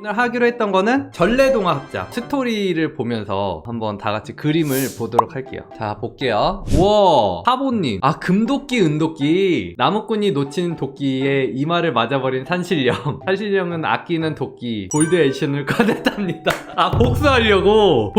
오늘 하기로 했던 거는 전래동화 합작 스토리를 보면서 한번 다 같이 그림을 보도록 할게요. 자, 볼게요. 우와, 하보님. 아, 금도끼, 은도끼. 나무꾼이 놓친 도끼에 이마를 맞아버린 산신령. 산신령은 아끼는 도끼 골드 에디션을 꺼냈답니다. 아, 복수하려고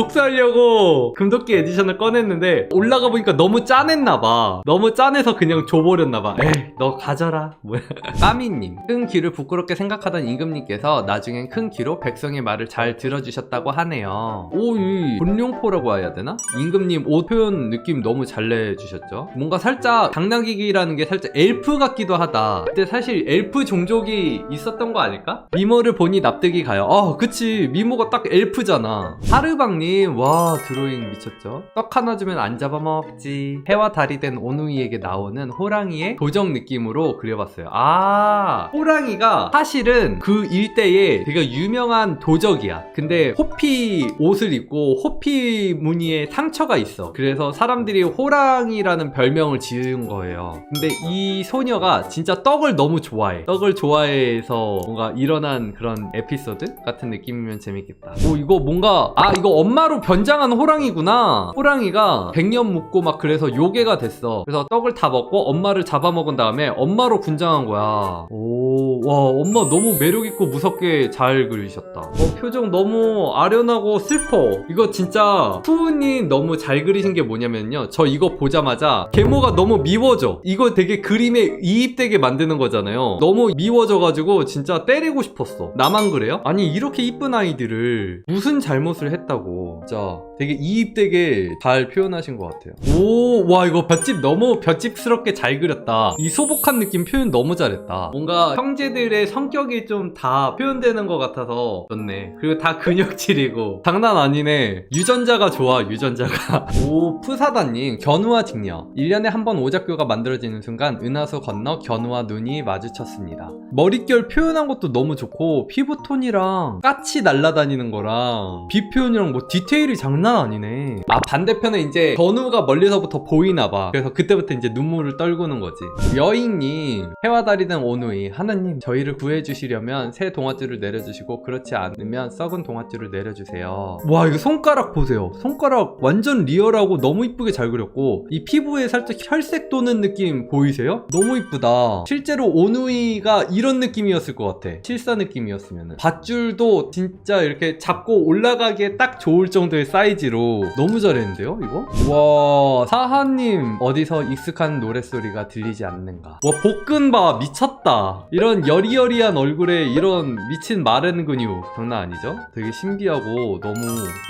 금도끼 에디션을 꺼냈는데 올라가 보니까 너무 짠했나봐. 너무 짠해서 그냥 줘버렸나봐. 에이, 너 가져라. 뭐야. 까미님. 큰 귀를 부끄럽게 생각하던 임금님께서 나중엔 큰 귀로 백성의 말을 잘 들어주셨다고 하네요. 오, 이 본룡포라고 해야 되나? 임금님 옷 표현 느낌 너무 잘 내주셨죠. 뭔가 살짝 당나귀기라는 게 살짝 엘프 같기도 하다. 근데 사실 엘프 종족이 있었던 거 아닐까? 미모를 보니 납득이 가요. 그치, 미모가 딱 엘프잖아. 하르방님, 와, 드로잉 미쳤죠. 떡 하나 주면 안 잡아먹지. 해와 달이 된 오누이에게 나오는 호랑이의 도적 느낌으로 그려봤어요. 아, 호랑이가 사실은 그 일대에 되게 유명한 도적이야. 근데 호피 옷을 입고 호피 무늬에 상처가 있어. 그래서 사람들이 호랑이라는 별명을 지은 거예요. 근데 이 소녀가 진짜 떡을 너무 좋아해. 떡을 좋아해서 뭔가 일어난 그런 에피소드 같은 느낌이면 재밌겠다. 오, 이거 뭔가, 아, 이거 엄마로 변장한 호랑이구나. 호랑이가 100년 묵고 막 그래서 요괴가 됐어. 그래서 떡을 다 먹고 엄마를 잡아먹은 다음에 엄마로 분장한 거야. 오, 와, 엄마 너무 매력있고 무섭게 잘 그리셨다. 표정 너무 아련하고 슬퍼. 이거 진짜 푸우님 너무 잘 그리신 게 뭐냐면요, 저 이거 보자마자 계모가 너무 미워져. 이거 되게 그림에 이입되게 만드는 거잖아요. 너무 미워져가지고 진짜 때리고 싶었어. 나만 그래요? 아니, 이렇게 이쁜 아이들을 무슨 잘못을 했다고. 진짜 되게 이입되게 잘 표현하신 것 같아요. 오, 와, 이거 볏짚 너무 볏짚스럽게 잘 그렸다. 이 소복한 느낌 표현 너무 잘했다. 뭔가 형제들의 성격이 좀 다 표현되는 것 같아서 좋네. 그리고 다 근육질이고 장난 아니네. 유전자가 좋아, 유전자가. 오, 푸사다님. 견우와 직녀. 1년에 한 번 오작교가 만들어지는 순간 은하수 건너 견우와 눈이 마주쳤습니다. 머릿결 표현한 것도 너무 좋고 피부톤이랑 까치 날아다니는 거랑 빛 표현이랑 뭐 디테일이 장난 아니네. 아, 반대편에 이제 견우가 멀리서부터 보이나봐. 그래서 그때부터 이제 눈물을 떨구는 거지. 여인님. 해와 달이 된 오누이. 하나님, 저희를 구해주시려면 새 동아줄을 내려주시고 그렇지 않으면 썩은 동아줄을 내려주세요. 와, 이거 손가락 보세요. 손가락 완전 리얼하고 너무 이쁘게 잘 그렸고 이 피부에 살짝 혈색 도는 느낌 보이세요? 너무 이쁘다. 실제로 오누이가 이런 느낌이었을 것 같아. 실사 느낌이었으면. 밧줄도 진짜 이렇게 잡고 올라가기에 딱 좋을 정도의 사이즈로 너무 잘했는데요, 이거? 와, 사하님. 어디서 익숙한 노랫소리가 들리지 않는가. 와, 복근 봐, 미쳤다. 이런 여리여리한 얼굴에 이런 미친 마른 근육 장난 아니죠? 되게 신기하고 너무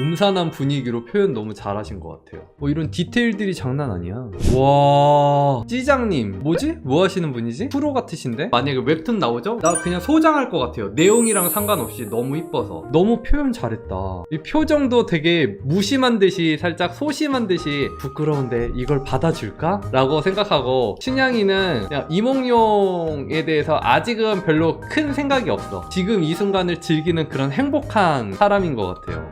음산한 분위기로 표현 너무 잘하신 것 같아요. 이런 디테일들이 장난 아니야. 와, 찌장님. 뭐지? 뭐 하시는 분이지? 프로 같으신데? 만약에 웹툰 나오죠? 나 그냥 소장할 것 같아요. 내용이랑 상관없이 너무 이뻐서. 너무 표현 잘했다. 이 표정도 되게 무심한 듯이 살짝 소심한 듯이 부끄러운데 이걸 받아줄까? 라고 생각하고, 춘향이는 그냥 이몽룡에 대해서 아직은 별로 큰 생각이 없어. 지금 이 순간을 즐기는 그런 행복한 사람인 것 같아요.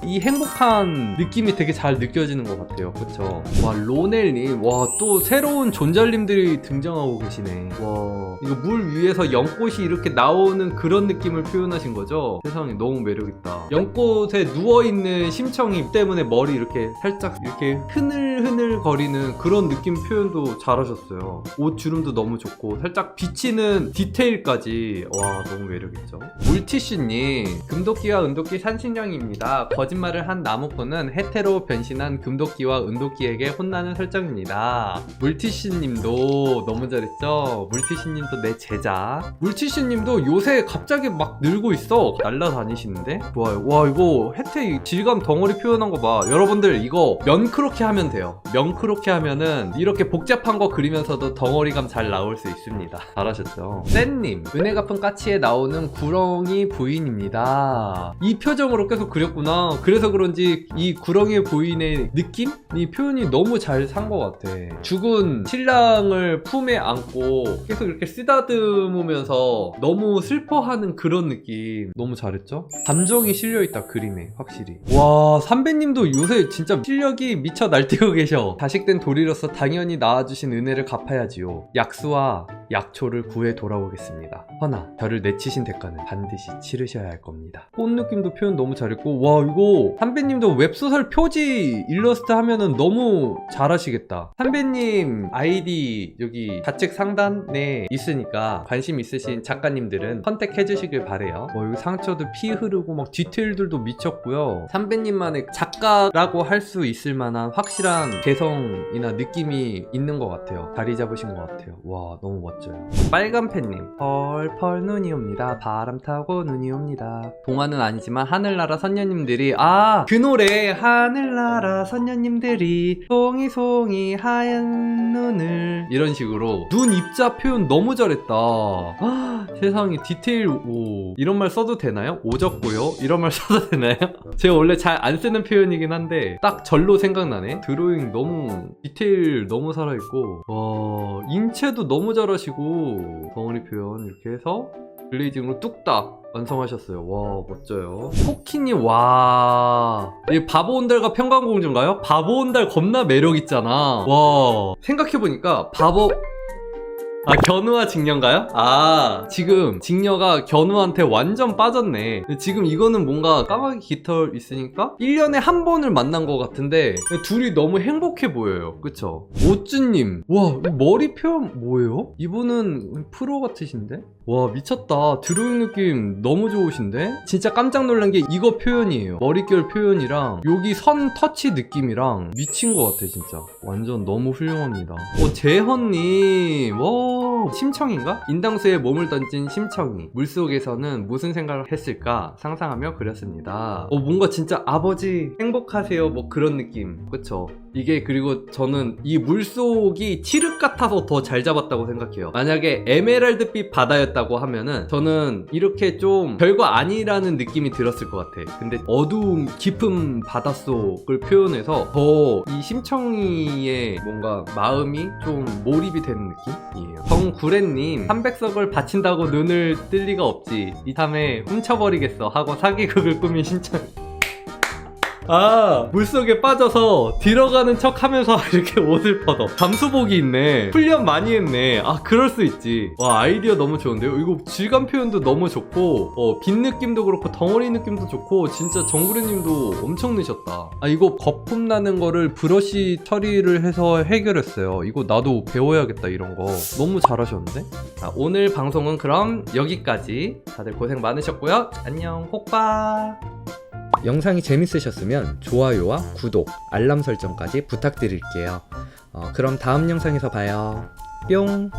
이 행복한 느낌이 되게 잘 느껴지는 것 같아요. 그쵸? 와, 로넬님. 와, 또 새로운 존잘님들이 등장하고 계시네. 와, 이거 물 위에서 연꽃이 이렇게 나오는 그런 느낌을 표현하신 거죠? 세상에, 너무 매력있다. 연꽃에 누워있는 심청이 때문에 머리 이렇게 살짝 이렇게 흐늘흐늘 거리는 그런 느낌 표현도 잘하셨어요. 옷 주름도 너무 좋고 살짝 비치는 디테일까지. 와, 너무 매력있죠? 물티슈님. 금도끼와 은도끼 산신령입니다. 거짓말을 한 나무꾼은 해태로 변신한 금도끼와 은도끼에게 혼나는 설정입니다. 물티슈님도 너무 잘했죠? 물티슈님도 내 제자. 물티슈님도 요새 갑자기 막 늘고 있어. 날라다니시는데? 좋아요. 와, 이거 혜택 질감 덩어리 표현한 거 봐. 여러분들 이거 면 크로키 하면 돼요. 면 크로키 하면은 이렇게 복잡한 거 그리면서도 덩어리감 잘 나올 수 있습니다. 잘하셨죠? 쌤님. 은혜 갚은 까치에 나오는 구렁이 부인입니다. 이 표정으로 계속 그렸구나. 그래서 그런지 이 구렁이 부인의 느낌? 이 표현이 너무 잘 산 것 같아. 죽은 신랑을 품에 안고 계속 이렇게 쓰다듬으면서 너무 슬퍼하는 그런 느낌. 너무 잘했죠? 감정이 실려있다, 그림에. 확실히. 와, 삼배님도 요새 진짜 실력이 미쳐 날뛰고 계셔. 자식된 도리로서 당연히 낳아주신 은혜를 갚아야지요. 약수와 약초를 구해 돌아오겠습니다. 허나 저를 내치신 대가는 반드시 치르셔야 할 겁니다. 꽃 느낌도 표현 너무 잘했고, 와 이거 선배님도 웹소설 표지 일러스트 하면은 너무 잘하시겠다. 선배님 아이디 여기 좌측 상단에 있으니까 관심 있으신 작가님들은 컨택해 주시길 바래요. 여기 상처도 피 흐르고 막 디테일들도 미쳤고요. 선배님만의 작가라고 할 수 있을 만한 확실한 개성이나 느낌이 있는 것 같아요. 자리 잡으신 것 같아요. 와 너무 멋져요. 빨간팬님, 펄펄 눈이 옵니다. 바람 타고 눈이 옵니다. 동화는 아니지만 하늘나라 선녀님들이, 아 그 노래, 하늘나라 선녀님들이 송이 송이 하얀 눈을, 이런 식으로 눈 입자 표현 너무 잘했다. 아, 세상에 디테일. 오, 이런 말 써도 되나요? 오졌고요 이런 말 써도 되나요? 제가 원래 잘 안 쓰는 표현이긴 한데 딱 절로 생각나네. 드로잉 너무 디테일 너무 살아있고, 와 인체도 너무 잘하시고, 덩어리 표현 이렇게 해서 글레이징으로 뚝딱 완성하셨어요. 와 멋져요. 코키님, 와 이 바보온달과 평강공주인가요? 바보온달 겁나 매력있잖아. 와 생각해보니까 견우와 직녀인가요? 아 지금 직녀가 견우한테 완전 빠졌네. 근데 지금 이거는 뭔가 까마귀 깃털 있으니까 1년에 한 번을 만난 것 같은데 둘이 너무 행복해 보여요. 그쵸? 오쭈님, 와 머리 표현 뭐예요? 이분은 프로 같으신데? 와 미쳤다. 드로잉 느낌 너무 좋으신데? 진짜 깜짝 놀란 게 이거 표현이에요. 머릿결 표현이랑 여기 선 터치 느낌이랑 미친 것 같아 진짜. 완전 너무 훌륭합니다. 재헌님, 와 심청인가? 인당수에 몸을 던진 심청이 물속에서는 무슨 생각을 했을까 상상하며 그렸습니다. 뭔가 진짜 아버지 행복하세요 뭐 그런 느낌. 그쵸? 이게 그리고 저는 이 물속이 칠흑 같아서 더 잘 잡았다고 생각해요. 만약에 에메랄드빛 바다였다고 하면은 저는 이렇게 좀 별거 아니라는 느낌이 들었을 것 같아. 근데 어두운 깊은 바닷속을 표현해서 더 이 심청이의 뭔가 마음이 좀 몰입이 되는 느낌이에요. 정구레님, 300석을 바친다고 눈을 뜰 리가 없지. 이 탐에 훔쳐버리겠어 하고 사기극을 꾸민 심청이. 아 물속에 빠져서 들어가는 척 하면서 이렇게 옷을 벗어. 잠수복이 있네. 훈련 많이 했네. 아 그럴 수 있지. 와 아이디어 너무 좋은데요? 이거 질감 표현도 너무 좋고 빛 느낌도 그렇고 덩어리 느낌도 좋고, 진짜 정구리님도 엄청 넣으셨다. 아 이거 거품 나는 거를 브러쉬 처리를 해서 해결했어요. 이거 나도 배워야겠다. 이런 거 너무 잘하셨는데? 자, 오늘 방송은 그럼 여기까지. 다들 고생 많으셨고요. 안녕. 호빠. 영상이 재밌으셨으면 좋아요와 구독, 알람 설정까지 부탁드릴게요. 그럼 다음 영상에서 봐요. 뿅!